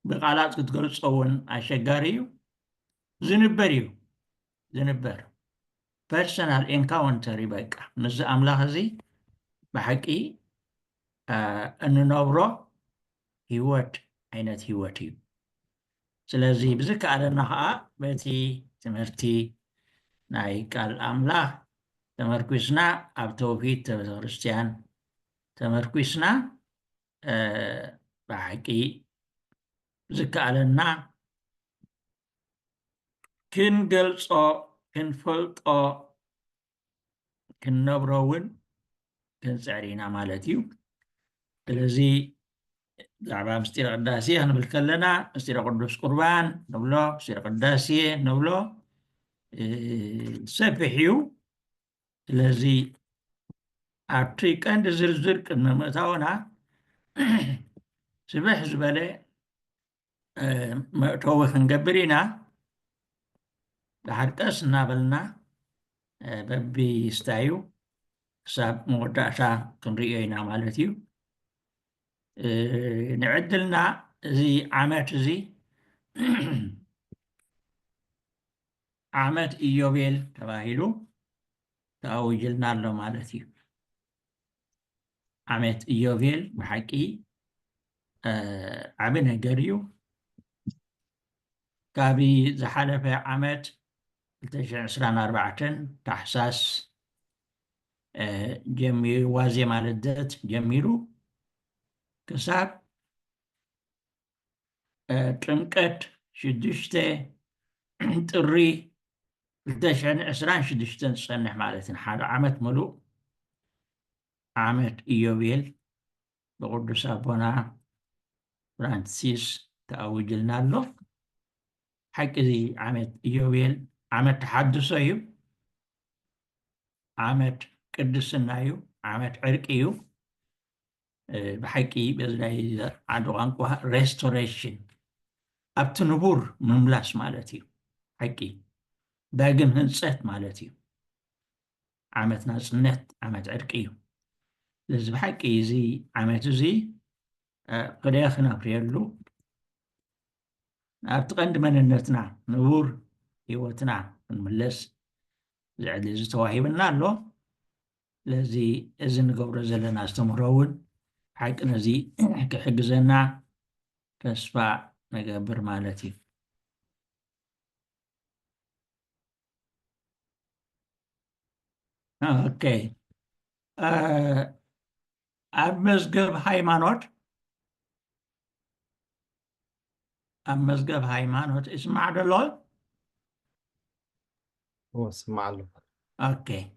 بقالات كتقرصون أشجاريو زنبر personal encounter يبقى نز أملاك زي بحكي أنه نبرة هيوت عينت هيوتي سلازي بذكر على النهاء بيتي تمرتي نايك الأملاك تمركزنا أبتوفيت تبتغرستيان تمركزنا بحكي ذكر على النهاء كنقلصو كنفلطو كنبرون كنسعرينا مالتيو ስለዚህ ዛዕባ ምስጢር ቅዳሴ ክንብል ከለና ምስጢር ቅዱስ ቁርባን ንብሎ ምስጢር ቅዳሴ ንብሎ ሰፊሕ እዩ ስለዚ ኣብቲ ቀንዲ ዝርዝር ቅድሚ ምእታውና ስብሕ ዝበለ መእተዊ ክንገብር ኢና ድሓር ቀስ እናበልና በቢ ስታዩ ክሳብ መወዳእታ ክንሪኦ ኢና ማለት እዩ نعدلنا زي عامات زي عامات إيوبيل تباهيلو تأوجلنا له مالتي عامات إيوبيل بحكي عمنا قريو كابي زحالة عامات 2024 تحساس جميل وازي مالدات جميلو كساب ጥምቀት 6 ጥሪ 2026 ዝጸንሕ ማለት ነው ሓደ ዓመት ሙሉእ ዓመት ኢዮቤል ብቅዱስ አቦና ፍራንሲስ ተኣውጅልና ኣሎ ሓቂ እዚ ዓመት ኢዮቤል ዓመት ተሓድሶ እዩ ዓመት ቅድስና እዩ ዓመት ዕርቂ እዩ بحكي بزلاي عدو عنقوها restoration أبتنبور مملاس مالتي حكي داقم هنسات مالتي عمت ناس نت عمت عرقيو لازم بحكي زي عمت زي قد ياخنا بريالو أبتقند من النتنا نور هيوتنا نملس زعد لزي تواهيبنا له لازي إذن قبر زلنا استمرون حق نزي كحجزنا تسفع نجبر مالتي اوكي أمزجب هايمانوت اسمع دلول هو اسمع له اوكي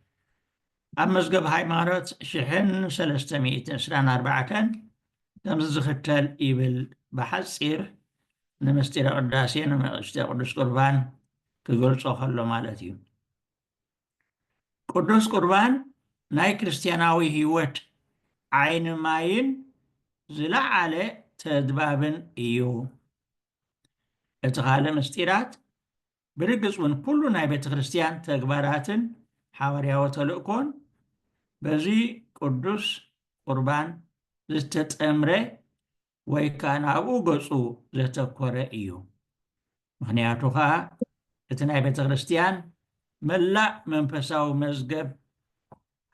أمزجب هايمانوت شحن 324 كم زختل إبل بحصير نمستير قداسي نمستير قدس قربان كقول صخلو مالتيو قدس قربان ناي كريستياناوي هيوت عين ماين زلع على تدبابن إيو اتغال مستيرات برقص ون كل ناي بيت كريستيان تقباراتن حواريا وتلقون بزي قدس قربان زتتأمره ويكان أبو قصو زتكور إيو مخنياتوها اتناي بيت كريستيان ملا منفساو مزقب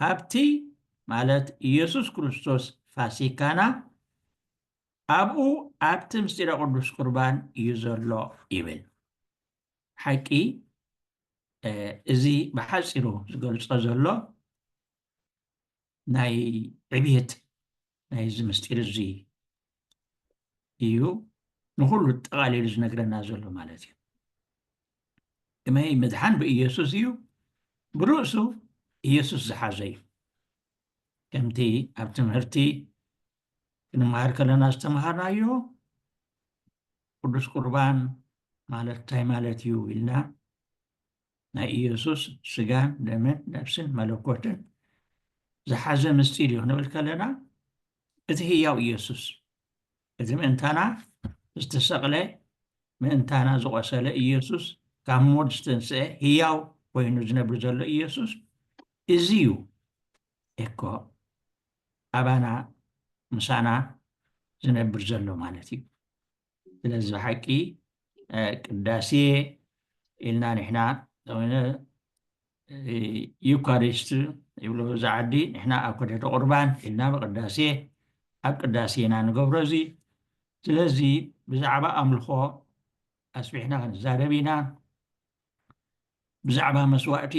هابتي مالت يسوس كريستوس فاسيكانا أبو أبتم ستيرا قدس قربان يزولو إيبل حكي إزي بحسيرو زقل صزولو ناي عبيت ناي زمستير زي إيو نقول التغالي لزنقرنا زولو مالتي كما هي مدحان بإيسوس إيو برؤسو إيسوس زحازي كمتي أبتمهرتي كنمهار كلنا استمهارنا إيو قدس قربان مالتاي مالتيو إلنا نا إيسوس سجان دمن نفسن ملكوتن زحازة مستيريو نبل كلنا إذا هي ياو إيسوس إذا منتانا استسقلي منتانا زغسل إيسوس كامود استنسى هياو وينو زنبل زلو إيسوس إزيو إكو أبانا ምሳና ዝነብር ዘሎ ማለት እዩ ስለዚ ብሓቂ ቅዳሴ ኢልና ንሕና ዩካሪስት ይብሎ እዚ ዓዲ ንሕና ኣብ ኮደተ ቁርባን ኢልና ብቅዳሴ ኣብ ቅዳሴ ኢና ንገብሮ እዚ ስለዚ ብዛዕባ ኣምልኾ ኣስቢሕና ክንዛረብ ኢና ብዛዕባ መስዋእቲ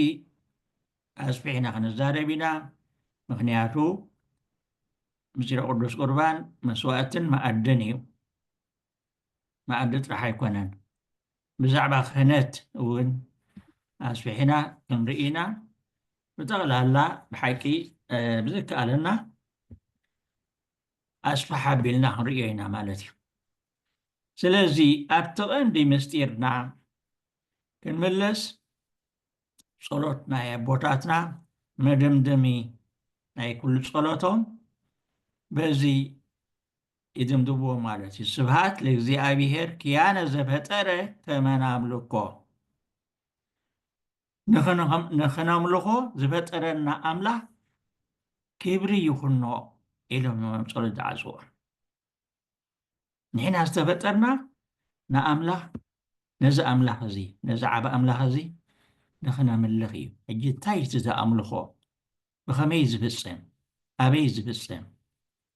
ኣስቢሕና ክንዛረብ ኢና ምክንያቱ ምስጢረ ቅዱስ ቁርባን መስዋእትን መኣድን እዩ መኣዲ ጥራሕ ኣይኮነን ብዛዕባ ክህነት እውን ኣስቢሕና ክንርኢ ኢና ብጠቕላላ ብሓቂ ብዘከኣለና ኣስፋሕ ኣቢልና ክንሪኦ ኢና ማለት እዩ ስለዚ ኣብቲ ቀንዲ ምስጢርና ክንምለስ ጸሎት ናይ ኣቦታትና መደምደሚ ናይ ኩሉ ጸሎቶም በዚ ይድምድምዎ ማለት እዩ ስብሃት ለእግዚአብሔር ክያነ ዘፈጠረ ከመ ናምልኮ ንኽነምልኾ ዝፈጠረና ኣምላኽ ክብሪ ይኹኖ ኢሎም ጸሎት ዝዓጽዎ ንሕና ዝተፈጠርና ንኣምላኽ ነዚ ኣምላኽ እዚ ነዚ ዓበ ኣምላኽ እዚ ንኽነምልኽ እዩ ሕጂ እንታይ እቲ ዘኣምልኾ ብኸመይ ዝፍጸም ኣበይ ዝፍጸም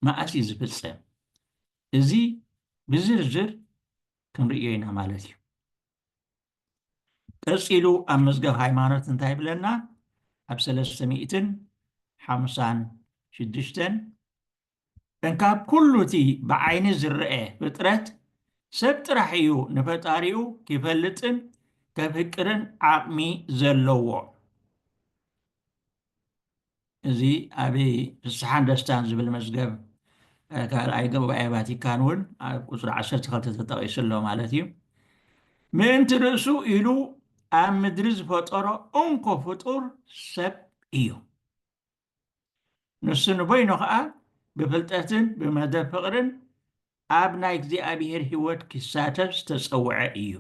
መዓስ እዩ ዝፍጸም እዚ ብዝርዝር ክንሪኦ ኢና ማለት እዩ ቀፂሉ ኣብ መዝገብ ሃይማኖት እንታይ ይብለና ኣብ 356 እንካብ ኩሉ እቲ ብዓይኒ ዝርአ ፍጥረት ሰብ ጥራሕ እዩ ንፈጣሪኡ ክፈልጥን ከፍቅርን ዓቕሚ ዘለዎ እዚ ኣብ ፍስሓን ደስታን ዝብል መዝገብ ካልኣይ ጉባኤ ቫቲካን እውን ኣብ ቁፅሪ 12 ተጠቒሱ ኣሎ ማለት እዩ ምእንቲ ርእሱ ኢሉ ኣብ ምድሪ ዝፈጠሮ እንኮ ፍጡር ሰብ እዩ ንሱ ንበይኑ ከዓ ብፍልጠትን ብመደብ ፍቅርን ኣብ ናይ እግዚኣብሔር ሂወት ክሳተፍ ዝተፀውዐ እዩ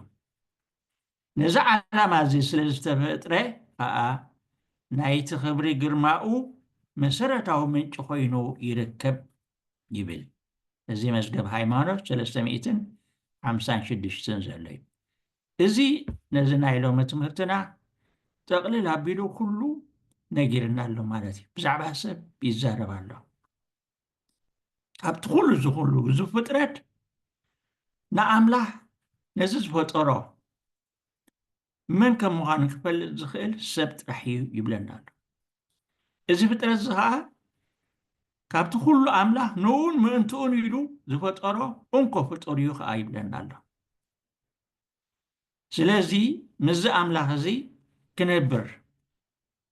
ነዚ ዓላማ እዚ ስለ ዝተፈጥረ ከዓ ናይቲ ክብሪ ግርማኡ መሰረታዊ ምንጭ ኮይኑ ይርከብ ይብል እዚ መዝገብ ሃይማኖት 356 ዘሎ እዩ እዚ ነዚ ናይ ሎሚ ትምህርትና ጠቕሊል ኣቢሉ ኩሉ ነጊርና ኣሎ ማለት እዩ ብዛዕባ ሰብ ይዛረብ ኣሎ ኣብቲ ኩሉ ዝኩሉ ግዙፍ ፍጥረት ንኣምላኽ ነዚ ዝፈጠሮ መን ከም ምዃኑ ክፈልጥ ዝኽእል ሰብ ጥራሕ እዩ ይብለና ኣሎ እዚ ፍጥረት እዚ ከዓ ካብቲ ኩሉ ኣምላኽ ንኡን ምእንትኡን ኢሉ ዝፈጠሮ እንኮ ፍጡር እዩ ከዓ ይብለና ኣሎ ስለዚ ምዝ ኣምላኽ እዚ ክነብር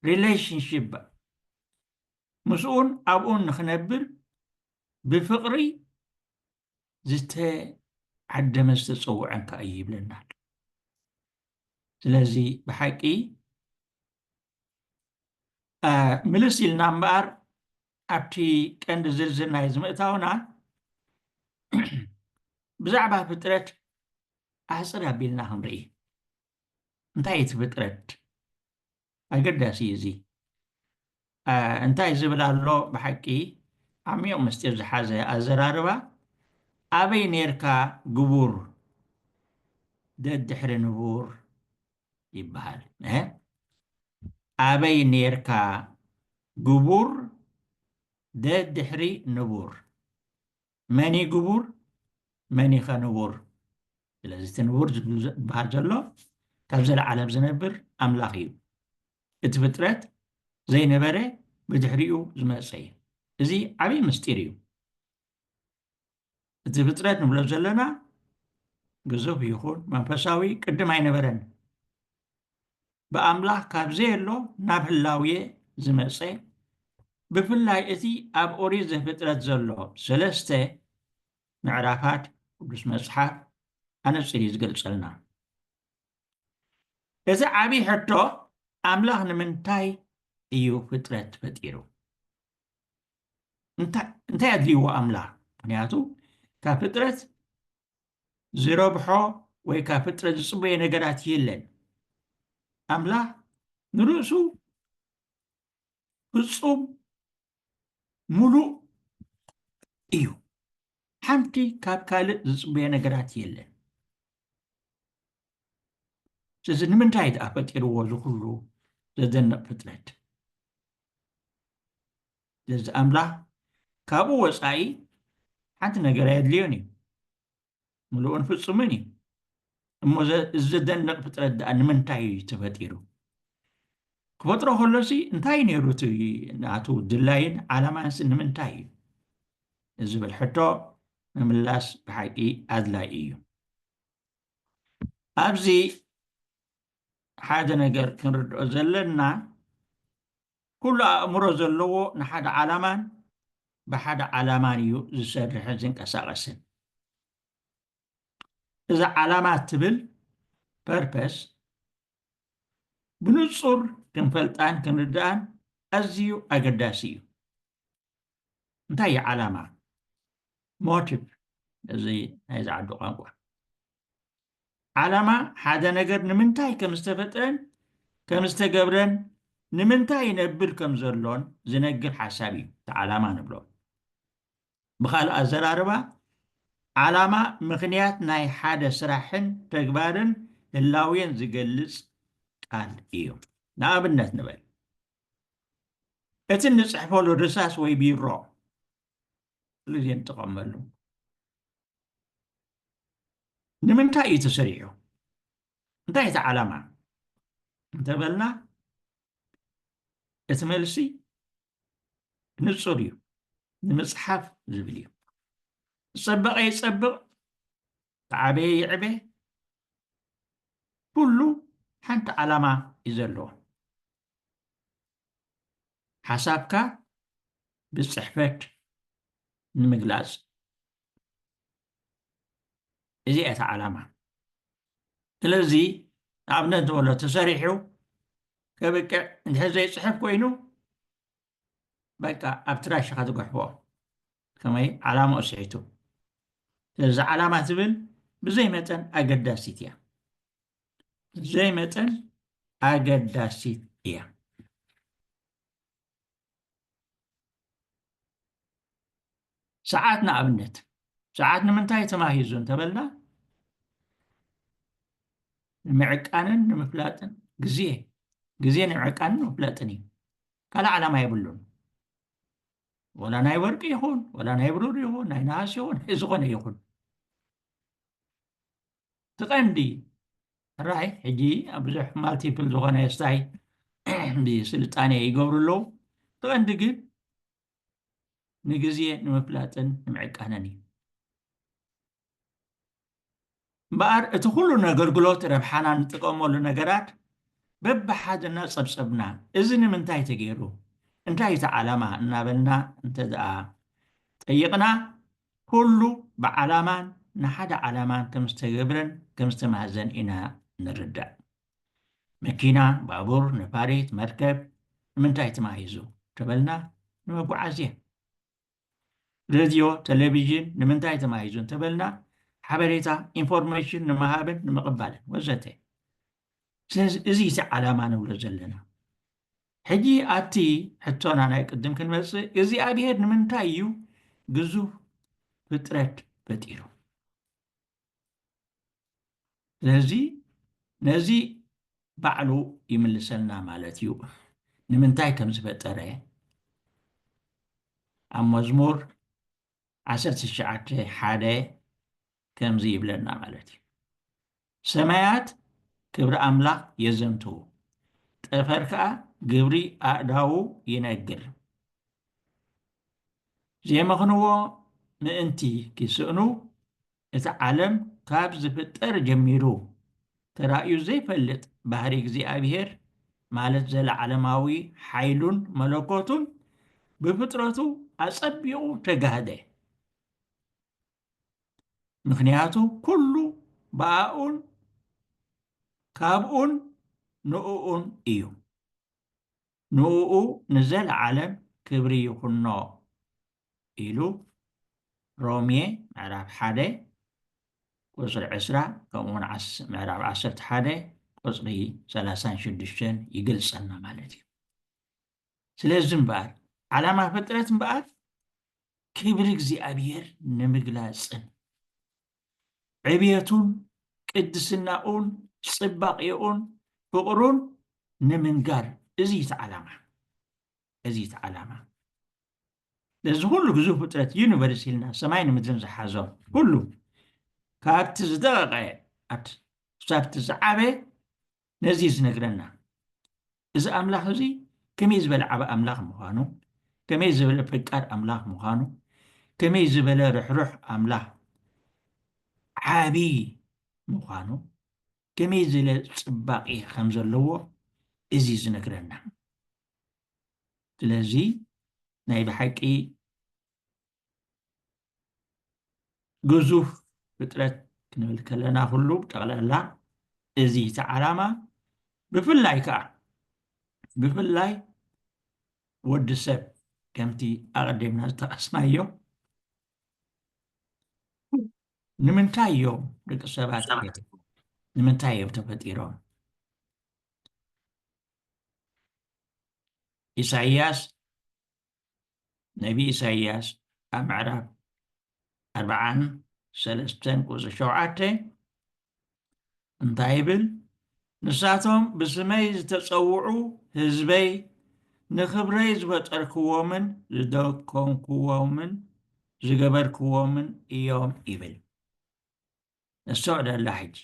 ሪሌሽንሽፕ ምስኡን ኣብኡን ንክነብር ብፍቅሪ ዝተዓደመ ዝተፀውዐን ከዓ እዩ ይብለና ኣሎ ስለዚ ብሓቂ ምልስ ኢልና እምበኣር ኣብቲ ቀንዲ ዝርዝር ናይ ዝምእታውና ብዛዕባ ፍጥረት ኣሕፅር ኣቢልና ክንርኢ እንታይ እቲ ፍጥረት ኣገዳሲ እዚ እንታይ ዝብል ኣሎ ብሓቂ ዓሚቕ ምስጢር ዝሓዘ ኣዘራርባ ኣበይ ነርካ ግቡር ደድሕሪ ንቡር ይበሃል ኣበይ ነርካ ግቡር ደድሕሪ ንቡር መኒ ግቡር መኒ ኸንቡር ስለዚ እቲ ንቡር ዝበሃል ዘሎ ካብ ዘለዓለም ዝነብር ኣምላኽ እዩ እቲ ፍጥረት ዘይነበረ ብድሕሪኡ ዝመፀ እዩ እዚ ዓብይ ምስጢር እዩ እቲ ፍጥረት ንብሎ ዘለና ግዙፍ ይኹን መንፈሳዊ ቅድም ኣይነበረን ብኣምላኽ ካብ ዘየሎ ናብ ህላውየ ዝመፀ ብፍላይ እቲ ኣብ ኦሪት ዘፍጥረት ዘሎ 3 ምዕራፋት ቅዱስ መፅሓፍ ኣነፂር እዩ ዝገልፀልና እዚ ዓብይ ሕቶ ኣምላኽ ንምንታይ እዩ ፍጥረት ፈጢሩ እንታይ ኣድልይዎ ኣምላኽ ምክንያቱ ካብ ፍጥረት ዝረብሖ ወይ ካብ ፍጥረት ዝፅበየ ነገራት የለን ኣምላኽ ንርእሱ ፍጹም ሙሉእ እዩ ሓንቲ ካብ ካልእ ዝፅበየ ነገራት የለን ስለዚ ንምንታይ ደኣ ፈጢርዎ ዝኩሉ ዘደንቕ ፍጥረት ስለዚ ኣምላኽ ካብኡ ወፃኢ ሓንቲ ነገር ኣየድልዮን እዩ ምሉእን ፍጹምን እዩ እሞ እዚ ዘደንቕ ፍጥረት ደኣ ንምንታይ እዩ ተፈጢሩ ክፈጥሮ ከሎሲ እንታይ ነይሩ እቲ ናቱ ድላይን ዓላማንስ ንምንታይ እዩ ዝብል ሕቶ ንምምላስ ብሓቂ ኣድላይ እዩ ኣብዚ ሓደ ነገር ክንርድኦ ዘለና ኩሉ ኣእምሮ ዘለዎ ንሓደ ዓላማን ብሓደ ዓላማን እዩ ዝሰርሕን ዝንቀሳቐስን እዛ ዓላማ ትብል ፐርፐስ ብንጹር ክንፈልጣን ክንርድኣን ኣዝዩ ኣገዳሲ እዩ እንታይ እዩ ዓላማ ሞቲቭ እዚ ናይዚ ዓዲ ቋንቋ ዓላማ ሓደ ነገር ንምንታይ ከም ዝተፈጥረን ከም ዝተገብረን ንምንታይ ይነብር ከም ዘሎን ዝነግር ሓሳብ እዩ እቲ ዓላማ ንብሎ ብኻልእ ኣዘራርባ ዓላማ ምክንያት ናይ ሓደ ስራሕን ተግባርን ህላዌን ዝገልጽ ቃል እዩ ንኣብነት ንበል እቲ ንፅሕፈሉ ርሳስ ወይ ቢሮ ግዜ ንጥቀመሉ ንምንታይ እዩ ተሰሪሑ እንታይ እቲ ዓላማ እንተበልና እቲ መልሲ ንጹር እዩ ንምፅሓፍ ዝብል እዩ ዝፀበቐ ይፀብቕ ተዓበየ ይዕበ ኩሉ ሓንቲ ዓላማ እዩ ዘለዎ ሓሳብካ ብፅሕፈት ንምግላጽ እዚኣ እቲ ዓላማ ስለዚ ንኣብነት ንበሎ ተሰሪሑ ከብቅዕ እንድሕር ዘይፅሕፍ ኮይኑ በቃ ኣብ ትራሽ ኢኻ ትጎሕፎ ከመይ ዓላምኡ ስዒቱ ስለዚ ዓላማ ትብል ብዘይ መጠን ኣገዳሲት እያ ብዘይ መጠን ኣገዳሲት እያ ሰዓት ንኣብነት ሰዓት ንምንታይ ተማሂዙ እንተበልና ንምዕቃንን ንምፍላጥን ግዜ ንምዕቃንን ንምፍላጥን እዩ ካልእ ዓላማ የብሉን ወላ ናይ ወርቂ ይኹን ወላ ናይ ብሩር ይኹን ናይ ነሃስ ይኹን ዝኾነ ይኹን ትቐንዲ ራይ ሕጂ ብዙሕ ማልቲፕል ዝኾነ ስታይ ብስልጣነ ይገብሩ ኣለዉ ትቐንዲ ግን ንግዜ ንምፍላጥን ንምዕቃንን እዩ እምበኣር እቲ ኩሉ ንኣገልግሎት ረብሓና ንጥቀመሉ ነገራት በብሓደና ፀብፀብና እዚ ንምንታይ ተገይሩ እንታይ እቲ ዓላማ እናበልና እንተደኣ ጠይቕና ኩሉ ብዓላማን ንሓደ ዓላማን ከም ዝተገብረን ከም ዝተማህዘን ኢና ንርዳእ መኪና ባቡር ነፋሪት መርከብ ንምንታይ ተማሂዙ ተበልና ንመጓዓዝያ ሬድዮ ቴሌቪዥን ንምንታይ ተማሂዙ እንተበልና ሓበሬታ ኢንፎርሜሽን ንምሃብን ንምቕባልን ወዘተ ስለዚ እዚ እቲ ዓላማ ንብሎ ዘለና ሕጂ ኣቲ ሕቶና ናይ ቅድም ክንመፅእ እግዚኣብሔር ንምንታይ እዩ ግዙፍ ፍጥረት ፈጢሩ ስለዚ ነዚ ባዕሉ ይምልሰልና ማለት እዩ ንምንታይ ከም ዝፈጠረ ኣብ መዝሙር 19:1 ከምዚ ይብለና ማለት እዩ ሰማያት ክብሪ ኣምላኽ የዘንትው ጠፈር ከዓ ግብሪ ኣእዳው ይነግር ዘየመኽንዎ ምእንቲ ክስእኑ እቲ ዓለም ካብ ዝፍጠር ጀሚሩ ተራእዩ ዘይፈልጥ ባህሪ እግዚኣብሔር ማለት ዘለዓለማዊ ሓይሉን መለኮቱን ብፍጥረቱ ኣጸቢቑ ተጋህደ ምክንያቱ ኩሉ ብኣኡን ካብኡን ንኡኡን እዩ ንኡኡ ንዘለዓለም ክብሪ ይኹኖ ኢሉ ሮሜ ምዕራፍ 1 ቁፅሪ 20 ከምኡውን ምዕራፍ 11 ቁፅሪ 36 ይገልፀና ማለት እዩ ስለዚ እምበኣር ዓላማ ፍጥረት እምበኣር ክብሪ እግዚኣብሔር ንምግላፅን ዕብየቱን ቅድስናኡን ፅባቅኡን ፍቅሩን ንምንጋር እዚ እቲ ዓላማ እዚ እቲ ዓላማ ለዚ ኩሉ ግዙፍ ፍጥረት ዩኒቨርስ ኢልና ሰማይን ምድርን ዝሓዞ ኩሉ ካብቲ ዝደቐቐ ክሳብቲ ዝዓበየ ነዚ ዝነግረና እዚ ኣምላኽ እዚ ከመይ ዝበለ ዓበ ኣምላኽ ምዃኑ ከመይ ዝበለ ፍቃድ ኣምላኽ ምዃኑ ከመይ ዝበለ ርሕሩሕ ኣምላኽ ዓብይ ምዃኑ ከመይ ዝበለ ፅባቂ ከም ዘለዎ እዚ ዝነግረና ስለዚ ናይ ብሓቂ ግዙፍ ፍጥረት ክንብል ከለና ኩሉ ጠቕላላ እዚ እቲ ዓላማ ብፍላይ ከዓ ብፍላይ ወዲ ሰብ ከምቲ ኣቐዲምና ዝጠቐስናዮ ንምንታይ እዮም ደቂ ሰባት ንምንታይ እዮም ተፈጢሮም ኢሳይያስ ነቢ ኢሳይያስ ኣብ ምዕራፍ 43 ቁፅሪ 7 እንታይ ይብል ንሳቶም ብስመይ ዝተፀውዑ ህዝበይ ንክብረይ ዝፈጠርክዎምን ዝደከምክዎምን ዝገበርክዎምን እዮም ይብል ነስተውዕደላ ሕጂ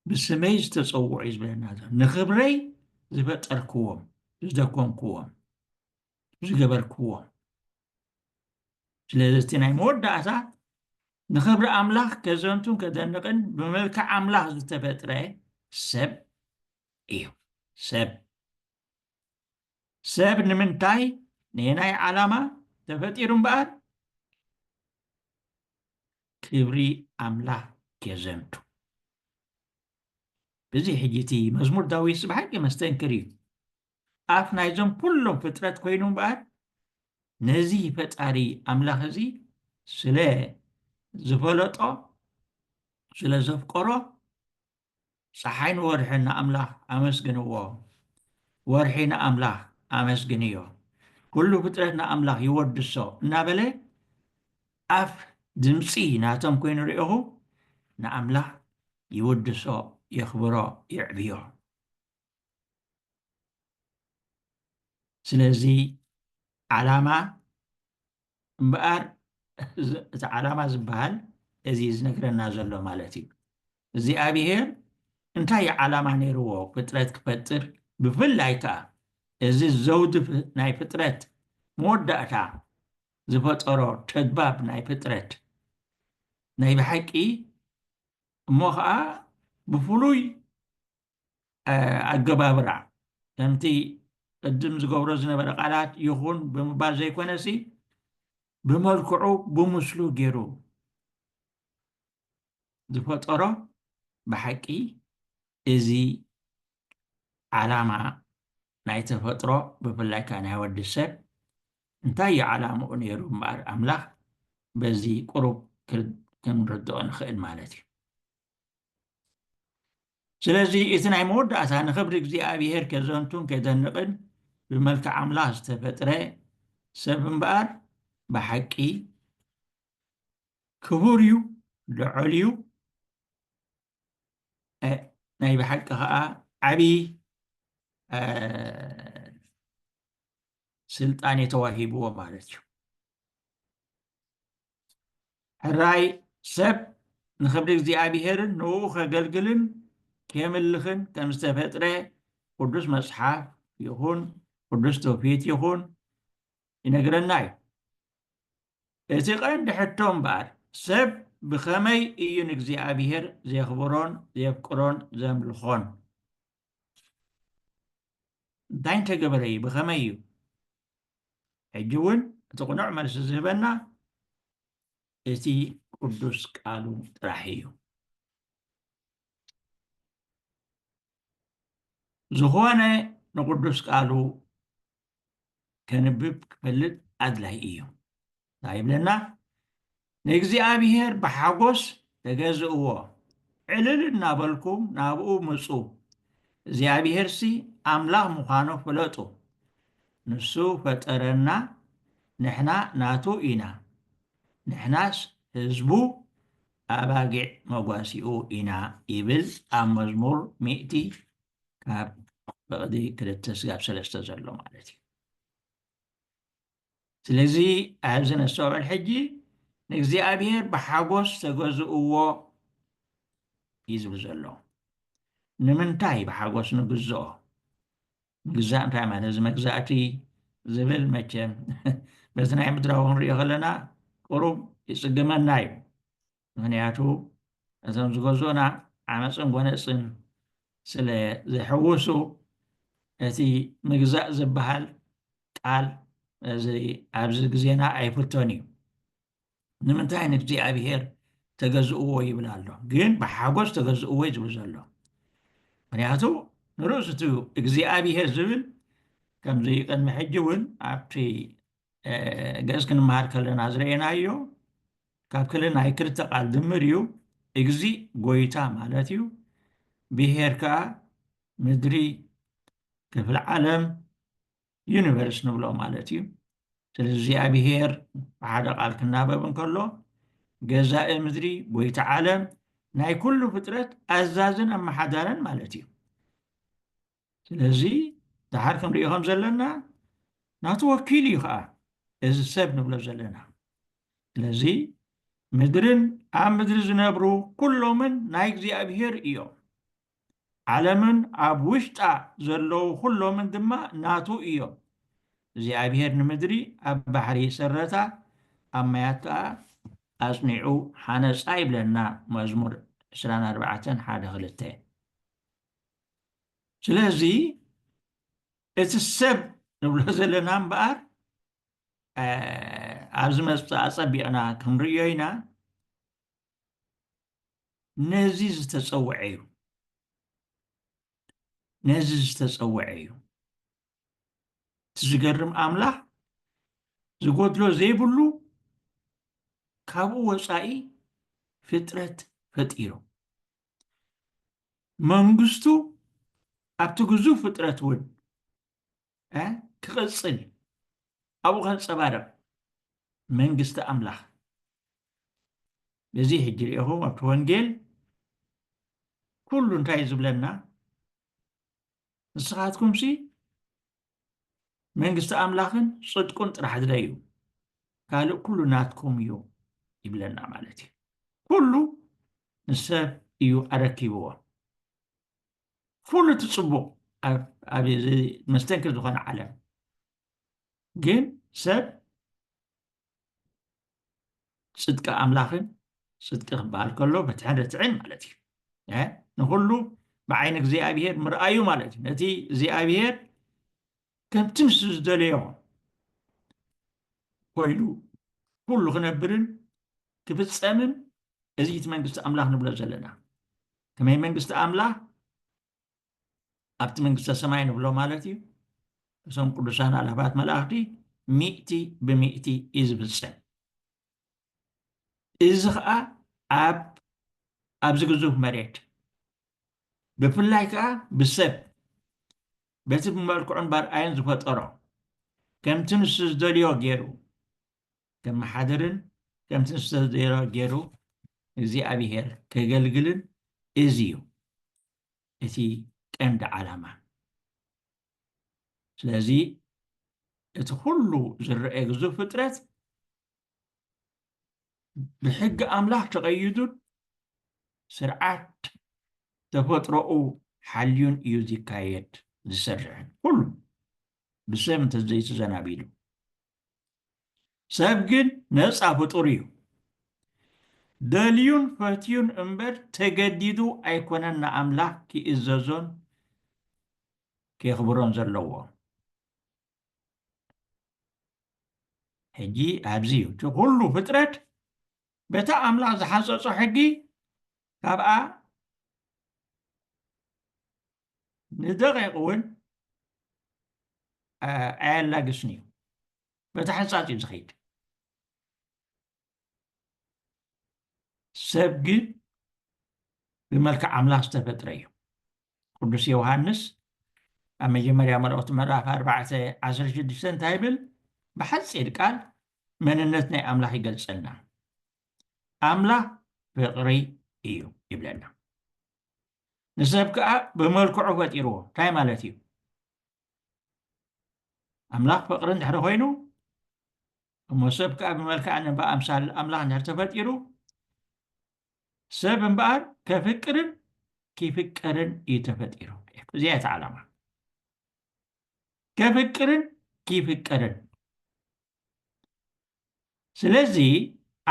ብስመይ ዝተፀውዑ እዩ ዝብለና ንክብረይ ዝፈጠርክዎም ዝደከምክዎም ዝገበርክዎም ስለዚ እቲ ናይ መወዳእታ ንክብሪ ኣምላኽ ከዘንቱን ከደንቕን ብመልክዕ ኣምላኽ ዝተፈጥረ ሰብ እዩ ሰብ ንምንታይ ንናይ ዓላማ ተፈጢሩ እምበኣር ክብሪ ኣምላኽ ከዘንቱ እዚ ሕጂ እቲ መዝሙር ዳዊት ብሓቂ መስተንክር እዩ ኣፍ ናይዞም ኩሎም ፍጥረት ኮይኑ እምበኣር ነዚ ፈጣሪ ኣምላኽ እዚ ስለ ዝፈለጦ ስለ ዘፍቀሮ ፀሓይ ንወርሒ ንኣምላኽ ኣመስግንዎ ወርሒ ንኣምላኽ ኣመስግንዮ ኩሉ ፍጥረት ንኣምላኽ ይወድሶ እናበለ ኣፍ ድምፂ ናቶም ኮይኑ ርኢኹ ንኣምላኽ ይወድሶ የኽብሮ ይዕብዮ ስለዚ ዓላማ እምበኣር እቲ ዓላማ ዝበሃል እዚ ዝነግረና ዘሎ ማለት እዩ እግዚኣብሔር እንታይ ዓላማ ነይርዎ ፍጥረት ክፈጥር ብፍላይ ከዓ እዚ ዘውዲ ናይ ፍጥረት መወዳእታ ዝፈጠሮ ተግባብ ናይ ፍጥረት ናይ ብሓቂ እሞ ከዓ ብፍሉይ ኣገባብራ ከምቲ ቅድም ዝገብሮ ዝነበረ ቃላት ይኹን ብምባል ዘይኮነሲ ብመልክዑ ብምስሉ ገይሩ ዝፈጠሮ ብሓቂ እዚ ዓላማ ናይ ተፈጥሮ ብፍላይ ከዓ ናይ ወዲ ሰብ እንታይ እዩ ዓላምኡ ነይሩ እምበኣር ኣምላኽ በዚ ቁሩብ ክንርድኦ ንኽእል ማለት እዩ ስለዚ እቲ ናይ መወዳእታ ንክብሪ እግዚኣብሔር ከዘንቱን ከደንቕን ብመልክዕ ኣምላኽ ዝተፈጥረ ሰብ እምበኣር ብሓቂ ክቡር እዩ ልዑል እዩ ናይ ብሓቂ ከዓ ዓብይ ስልጣን የተዋሂብዎ ማለት እዩ ሕራይ ሰብ ንክብሪ እግዚኣብሔርን ንኡ ከገልግልን ከየምልኽን ከም ዝተፈጥረ ቅዱስ መፅሓፍ ይኹን ቅዱስ ትውፊት ይኹን ይነግረና እዩ እቲ ቀንዲ ሕቶ እምበኣር ሰብ ብኸመይ እዩ ንእግዚኣብሔር ዘኽብሮን ዘፍቅሮን ዘምልኾን እንታይ እንተገበረ እዩ ብኸመይ እዩ ሕጂ እውን እቲ ቁኑዕ መልሲ ዝህበና እቲ ቅዱስ ቃሉ ጥራሕ እዩ ዝኾነ ንቅዱስ ቃሉ ከንብብ ክፈልጥ ኣድላይ እዩ እንታይ ይብለና ንእግዚኣብሔር ብሓጎስ ተገዝእዎ ዕልል እናበልኩም ናብኡ ምፁ እግዚኣብሔርሲ ኣምላኽ ምዃኑ ፍለጡ ንሱ ፈጠረና ንሕና ናቱ ኢና ንሕናስ ህዝቡ ኣባጊዕ መጓሲኡ ኢና ይብል ኣብ መዝሙር 100 ካብ በቕዲ 2-3 ዘሎ ማለት እዩ። ስለዚ ኣብዚ ነስተውዕል ሕጂ ንእግዚኣብሔር ብሓጎስ ተገዝእዎ እዩ ዝብል ዘሎ። ንምንታይ ብሓጎስ ንግዝኦ? ምግዛእ እንታይ ማለት እዚ መግዛእቲ ዝብል መቸም በቲ ናይ ምድራዊ ክንሪኦ ከለና ቁሩብ ይፅገመና እዩ። ምክንያቱ እዞም ዝገዝኡና ዓመፅን ጎነፅን ስለ ዘሕውሱ እቲ ምግዛእ ዝበሃል ቃል ኣብዚ ግዜና ኣይፍቶን እዩ። ንምንታይ ንእግዚኣብሔር ተገዝእዎ ይብል ኣሎ፣ ግን ብሓጎስ ተገዝእዎ እዩ ዝብል ዘሎ። ምክንያቱ ንርእስቱ እግዚኣብሔር ዝብል ከምዚ ቅድሚ ሕጂ እውን ኣብቲ ገጽ ክንመሃር ከለና ዝረአናዮ ካብ ክልል ናይ ክልተ ቃል ድምር እዩ። እግዚ ጎይታ ማለት እዩ፣ ብሄር ከዓ ምድሪ ክፍሊ ዓለም ዩኒቨርስ ንብሎ ማለት እዩ። ስለዚ እግዚኣብሔር ብሓደ ቃል ክናበብ እንከሎ ገዛኢ ምድሪ ጎይታ ዓለም ናይ ኩሉ ፍጥረት ኣዛዝን ኣመሓዳርን ማለት እዩ። ስለዚ ድሓር ክንሪኦ ከም ዘለና ናቱ ወኪል እዩ ከዓ እዚ ሰብ ንብሎ ዘለና። ስለዚ ምድርን ኣብ ምድሪ ዝነብሩ ኩሎምን ናይ እግዚኣብሔር እዮም፣ ዓለምን ኣብ ውሽጣ ዘለዉ ኩሎምን ድማ ናቱ እዮም። እግዚኣብሔር ንምድሪ ኣብ ባሕሪ ሰረታ ኣብ ማያት ከዓ ኣጽኒዑ ሓነፃ ይብለና መዝሙር 24:1-2። ስለዚ እቲ ሰብ ንብሎ ዘለና እምበኣር ኣብዚ መፅእ ኣፀቢቕና ክንሪኦ ኢና ነዚ ዝተፀውዐ እዩ። ነዚ ዝተፀውዐ እዩ። እቲ ዝገርም ኣምላኽ ዝጎድሎ ዘይብሉ ካብኡ ወፃኢ ፍጥረት ፈጢሩ መንግስቱ ኣብቲ ግዙፍ ፍጥረት እውን ክቕፅል ኣብኡ ከንፀባርቕ መንግስቲ ኣምላኽ በዚ ሕጂ ሪኢኹም ኣብቲ ወንጌል ኩሉ እንታይ ዝብለና ንስኻትኩምሲ መንግስቲ ኣምላኽን ፅድቁን ጥራሕ ዝደዩ ካልእ ኩሉ ናትኩም እዩ ይብለና ማለት እዩ። ኩሉ ንሰብ እዩ ኣረኪብዎ። ኩሉ ትፅቡቕ ኣብ መስተንክር ዝኾነ ዓለም ግን ሰብ ፅድቂ ኣምላኽን ፅድቂ ክበሃል ከሎ በትሕን ርትዕን ማለት እዩ ንኩሉ ብዓይኒ እግዚኣብሔር ምርኣዩ ማለት እዩ። ነቲ እግዚኣብሔር ከምቲ ምስ ዝደለዮ ኮይኑ ኩሉ ክነብርን ክፍፀምን እዚ እቲ መንግስቲ ኣምላኽ ንብሎ ዘለና። ከመይ መንግስቲ ኣምላኽ ኣብቲ መንግስተ ሰማይ ንብሎ ማለት እዩ። እሶም ቅዱሳን ኣላፋት መላእኽቲ 100% እዩ ዝፍፀም። እዚ ከዓ ኣብዚ ግዙፍ መሬት ብፍላይ ከዓ ብሰብ በቲ ብመልክዑን ባርኣይን ዝፈጠሮ ከምቲ ንሱ ዝደልዮ ገይሩ ከመሓድርን ከምቲ ንሱ ዝደልዮ ገይሩ እግዚኣብሔር ከገልግልን እዚ እዩ እቲ ቀንዲ ዓላማ። ስለዚ እቲ ኩሉ ዝረአ ግዙፍ ፍጥረት ብሕጊ ኣምላኽ ተቐይዱን ስርዓት ተፈጥሮኡ ሓልዩን እዩ ዝካየድ ዝሰርሕን ኩሉ ብሰብ እንተዘይተዘናቢሉ። ሰብ ግን ነፃ ፍጡር እዩ። ደልዩን ፈትዩን እምበር ተገዲዱ ኣይኮነን ንኣምላኽ ክእዘዞን ከኽብሮን ዘለዎ። ሕጂ ኣብዚ እዩ እቲ ኩሉ ፍጥረት በታ ኣምላኽ ዝሓፀፆ ሕጊ ካብኣ ንደቂቕ እውን ኣየላግስን እዩ። በታ ሕንፃፅ እዩ ዝኸይድ። ሰብ ግን ብመልክዕ ኣምላኽ ዝተፈጥረ እዩ። ቅዱስ ዮሃንስ أما جمريا مرأة مراف 4:16 تايبل بحصير قال مننتنا أملاح يقلصلنا أملاح فقري إيو يبلنا نسبك بملكعه فتيروه تاي مالتيو أملاح فقرن دحر خوينو ومسبك بملكعنا بأمثال أملاح نحر تفتيرو سبب بقى كفكرن كيفكرن يتفتيرو زيادة علامة كفكرن كيفكرن ስለዚህ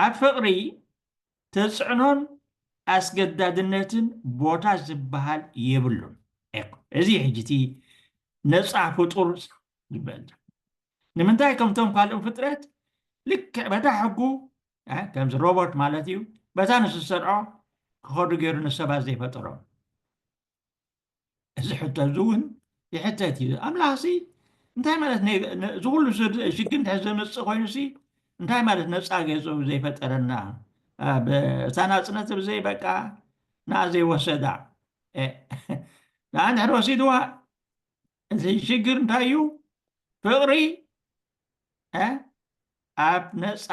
ኣብ ፍቕሪ ተፅዕኖን ኣስገዳድነትን ቦታ ዝበሃል የብሉን እዚ ሕጂቲ ነፃ ፍጡር ዝበል ንምንታይ ከምቶም ካልኦም ፍጥረት ልክዕ በታ ሕጉ ከምዚ ሮቦት ማለት እዩ በታ ንስ ዝሰርዖ ክኸዱ ገይሩ ንሰባት ዘይፈጠሮም እዚ ሕቶ እዚ እውን ይሕተት እዩ ኣምላኽ እንታይ ማለት ዝኩሉ ሽግር እንድሕር ዘምፅእ ኮይኑሲ እንታይ ማለት ነፃ ገፁ ዘይፈጠረና እታ ናፅነት ብዘይ በቃ ና ዘይወሰዳ ንድሕር ወሲድዋ እዚ ሽግር እንታይ እዩ ፍቕሪ ኣብ ነፃ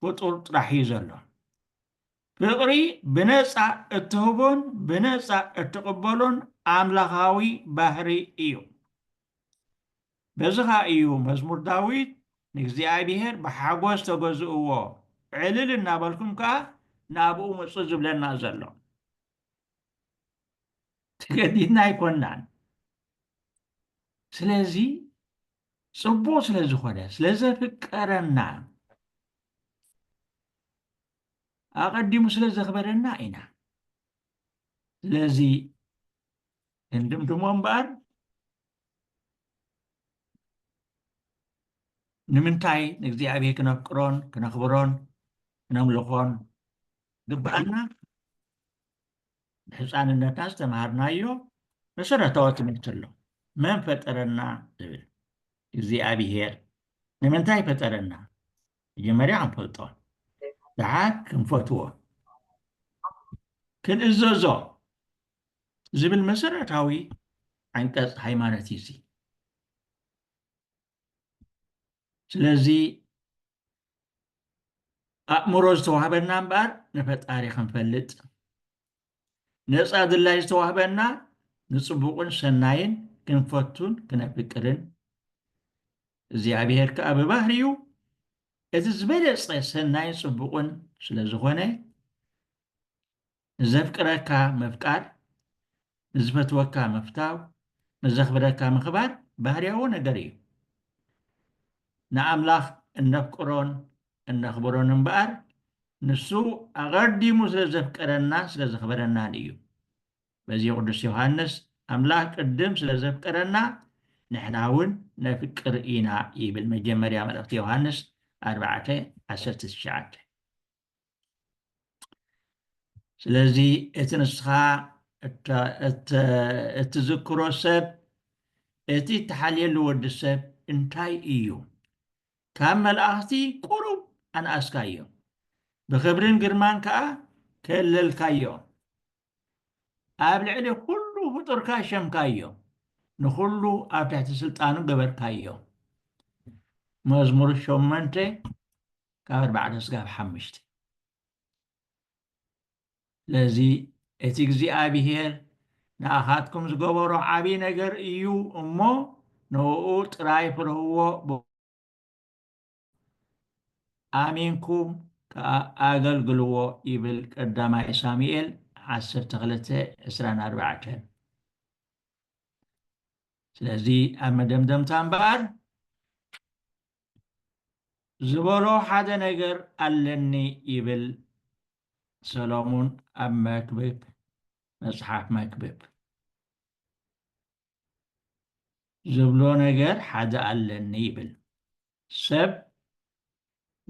ፍጡር ጥራሕ እዩ ዘሎ ፍቕሪ ብነፃ እትህቦን ብነፃ እትቕበሎን ኣምላኻዊ ባህሪ እዩ በዝኻ እዩ መዝሙር ዳዊት ንእግዚአብሔር ብሓጎስ ተገዝእዎ ዕልል እናበልኩም ከዓ ናብኡ ምፁእ ዝብለና ዘሎ ተገዲድና ኣይኮናን ስለዚ ፅቡቅ ስለ ዝኾነ ስለዘፍቀረና ኣቐዲሙ ስለ ዘኽበረና ኢና ስለዚ እንድምድሞ እምበኣር ንምንታይ ንእግዚአብሔር ክነፍቅሮን ክነኽብሮን ክነምልኾን ግባአና ብሕፃንነትና ዝተምሃርናዮ መሰረታዊ ትምህርቲ ኣሎ መን ፈጠረና ዝብል እግዚአብሔር ንምንታይ ፈጠረና መጀመርያ ክንፈልጦ ድሓር ክንፈትዎ ክንእዘዞ ዝብል መሰረታዊ አንቀጽ ሃይማኖት እዩ ስለዚ ኣእምሮ ዝተዋህበና እምበር ንፈጣሪ ክንፈልጥ ነፃ ድላይ ዝተዋህበና ንፅቡቅን ሰናይን ክንፈቱን ክነፍቅርን እግዚኣብሔር ከዓ ብባህርዩ እቲ ዝበለፀ ሰናይን ፅቡቅን ስለ ዝኾነ ንዘፍቅረካ ምፍቃር ንዝፈትወካ ምፍታው ንዘኽብረካ ምኽባር ባህርያዊ ነገር እዩ ንኣምላኽ እነፍቅሮን እነኽብሮን እምበኣር ንሱ ኣቐዲሙ ስለ ዘፍቀረና ስለ ዘኽበረናን እዩ በዚ ቅዱስ ዮሃንስ ኣምላኽ ቅድም ስለ ዘፍቀረና ንሕና እውን ነፍቅር ኢና ይብል መጀመርያ መልእኽቲ ዮሃንስ 4:19 ስለዚ እቲ ንስኻ እትዝክሮ ሰብ እቲ እትሓልየሉ ወዲ ሰብ እንታይ እዩ ካብ መላእኽቲ ቁሩብ ኣንኣስካዮ ብክብርን ግርማን ከዓ ከለልካዮ ኣብ ልዕሊ ኩሉ ፍጡርካ ሸምካዮ ንኩሉ ኣብ ትሕቲ ስልጣኑ ገበርካዮ መዝሙር 8 ካብ 4-5 ስለዚ እቲ እግዚኣብሔር ንኣኻትኩም ዝገበሮ ዓብይ ነገር እዩ እሞ ንኡ ጥራይ ፍርህዎ ኣሚንኩም ኣገልግልዎ ይብል ቀዳማይ ሳሙኤል 12:24 ስለዚ ኣብ መደምደምታ እምበኣር ዝበሎ ሓደ ነገር ኣለኒ ይብል ሰሎሞን ኣብ መክብብ መጽሓፍ መክብብ ዝብሎ ነገር ሓደ ኣለኒ ይብል ሰብ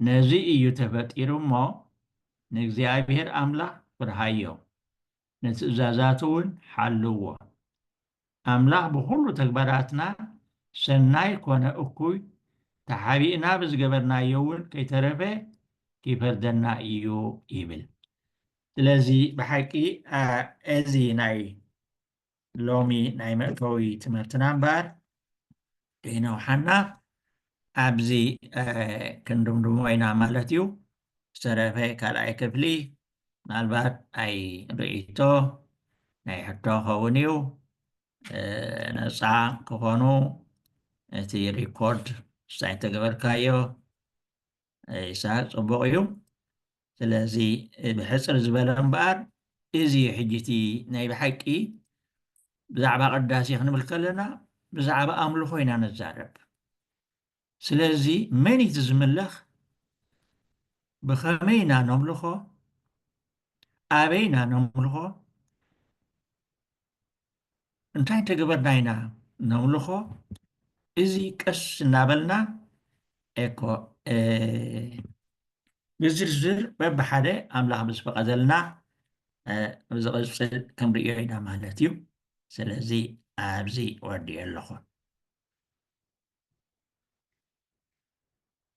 ነዚ እዩ ተፈጢሩ እሞ ንእግዚአብሔር ኣምላኽ ፍርሃዮ ንትእዛዛቱ እውን ሓልዎ ኣምላኽ ብኩሉ ተግባራትና ሰናይ ኮነ እኩይ ተሓቢእና ብዝገበርናዮ እውን ከይተረፈ ከይፈርደና እዩ ይብል ስለዚ ብሓቂ እዚ ናይ لومي ناي مأتوي تمرتنا مبار إنا وحنا أبزي كندمدمو إنا مالتيو سرفي كالأي كفلي مالبات أي رئيتو ناي حتو خونيو ነፃ ከሆኑ እቲ ሪኮርድ ሳይ ተገበርካዮ ይስሐቅ ፅቡቅ እዩ ስለዚ ብሕፅር ዝበለ እምበኣር እዚ ሕጂቲ ናይ ብሓቂ ብዛዕባ ቅዳሴ ክንብል ከለና ብዛዕባ ኣምልኾ ኢና ነዛረብ ስለዚ መን እቲ ዝምለኽ ብኸመይ ኢና ነምልኾ ኣበይ ኢና ነምልኾ እንታይ ተገበርና ኢና ነምልኾ እዚ ቀስ እናበልና ኤኮ ብዝርዝር በብሓደ ኣምላኽ ብዝፈቐደልና ብዝቕፅል ክንሪኦ ኢና ማለት እዩ ስለዚ ኣብዚ ወዲየ ኣለኹ